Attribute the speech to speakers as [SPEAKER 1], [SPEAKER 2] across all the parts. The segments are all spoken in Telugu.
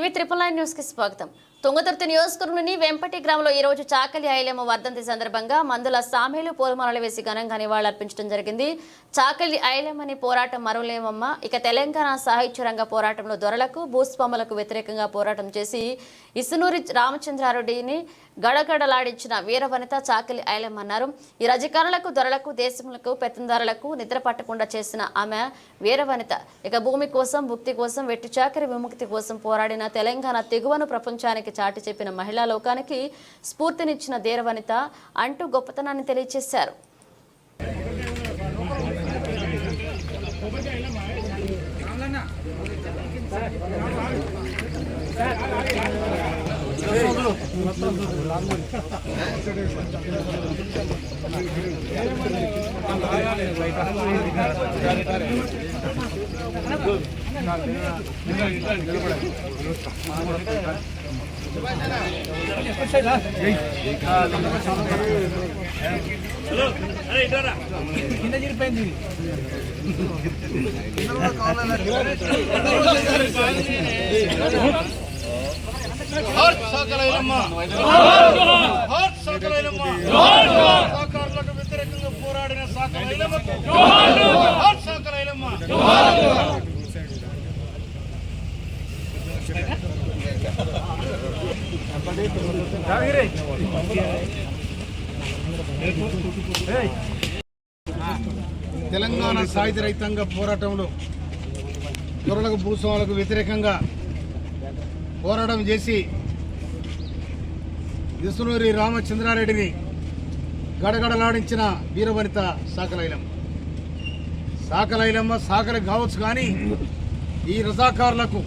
[SPEAKER 1] న్యూస్ కి స్వాగతం. తుంగతుర్తి నియోజకవర్గంలోని వెంపటి గ్రామంలో ఈ రోజు చాకలి ఐలమ్మ వర్ధంతి సందర్భంగా మందుల సామేలు పూలమాలలు వేసి ఘనంగా నివాళులర్పించడం జరిగింది. చాకలి ఐలమ్మని పోరాటం మరువలేమమ్మ. ఇక తెలంగాణ సాహిత్య రంగ పోరాటంలో దొరలకు భూస్వాములకు వ్యతిరేకంగా పోరాటం చేసి ఇసునూరి రామచంద్రారెడ్డిని గడగడలాడించిన వీరవనిత చాకలి ఐలమ్మ అన్నారు. ఈ రజకారులకు దొరలకు దేశములకు పెత్తందారులకు నిద్ర పట్టకుండా చేసిన ఆమె వీరవనిత. ఇక భూమి కోసం భుక్తి కోసం వెట్టి చాకరి విముక్తి కోసం పోరాడిన తెలంగాణ తెగువను ప్రపంచానికి చాటి చెప్పిన మహిళా లోకానికి స్ఫూర్తినిచ్చిన ధీరవనిత అంటూ గొప్పతనాన్ని తెలియజేశారు.
[SPEAKER 2] సాకారులకు వ్యతిరేకంగా పోరాడిన సాకలి ఐలమ్మకు సాకలి ఐలమ్మ. తెలంగాణ సాయుధ రైతాంగ పోరాటంలో దొరలకు భూస్వాములకు వ్యతిరేకంగా పోరాటం చేసి ఇసునూరి రామచంద్రారెడ్డిని గడగడలాడించిన వీరవనిత సాకలి ఐలమ్మ. సాకలి ఐలమ్మ సాకలి కావచ్చు, కానీ ఈ రజాకారులకు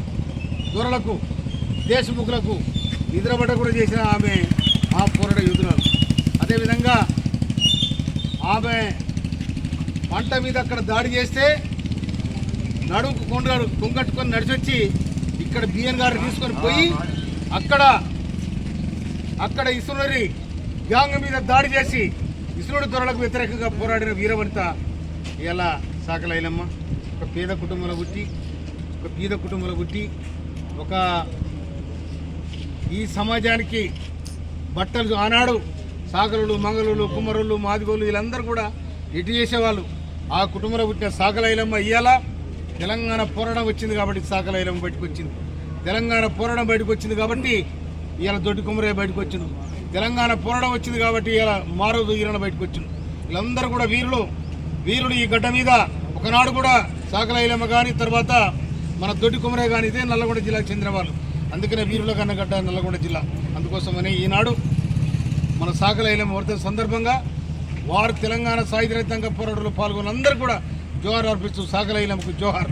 [SPEAKER 2] దొరలకు దేశముఖులకు నిద్రపట్ట కూడా చేసిన ఆమె ఆ పోరాట యోధురాలు. అదేవిధంగా ఆమె పంట మీద అక్కడ దాడి చేస్తే నడుముకు కొండలు కొంగట్టుకొని నడిచొచ్చి ఇక్కడ బిఎన్ గారు తీసుకొని పోయి అక్కడ ఇసునూరి గ్యాంగ్ మీద దాడి చేసి ఇసునూరి దొరలకు వ్యతిరేకంగా పోరాడిన వీరవనిత ఇలా సాకలి ఐలమ్మ. ఒక పేద కుటుంబంలో పుట్టి ఒక బీద కుటుంబంలో పుట్టి ఒక ఈ సమాజానికి బట్టలు ఆనాడు సాకలులు మంగళులు కుమ్మరులు మాదిగోళ్ళు వీళ్ళందరూ కూడా ఎటు చేసేవాళ్ళు. ఆ కుటుంబంలో పుట్టిన సాకలి ఐలమ్మ ఇవాళ తెలంగాణ పోరాటం వచ్చింది కాబట్టి సాకలి ఐలమ్మ బయటకు వచ్చింది. తెలంగాణ పోరాటం బయటకు వచ్చింది కాబట్టి ఇవాళ దొడ్డి కుమ్మరయ్య బయటకు వచ్చింది. తెలంగాణ పోరాటం వచ్చింది కాబట్టి ఇవాళ మారోజు ఈరణ బయటకు వచ్చింది. వీళ్ళందరూ కూడా వీరుడు ఈ గడ్డ మీద ఒకనాడు కూడా సాకలి ఐలమ్మ కానీ తర్వాత మన దొడ్డి కుమ్మరయ్య కానీ ఇదే నల్లగొండ జిల్లాకు చెందిన వాళ్ళు. అందుకనే వీరుల కన్నగడ్డ నల్లగొండ జిల్లా. అందుకోసమని ఈనాడు మన సాకలి ఐలమ్మ వర్ధంతి సందర్భంగా వారు తెలంగాణ సాయుధ రైతాంగ పోరాటంలో పాల్గొన్న అందరూ కూడా జోహార్ అర్పిస్తూ సాకలి ఐలమ్మకు జోహార్.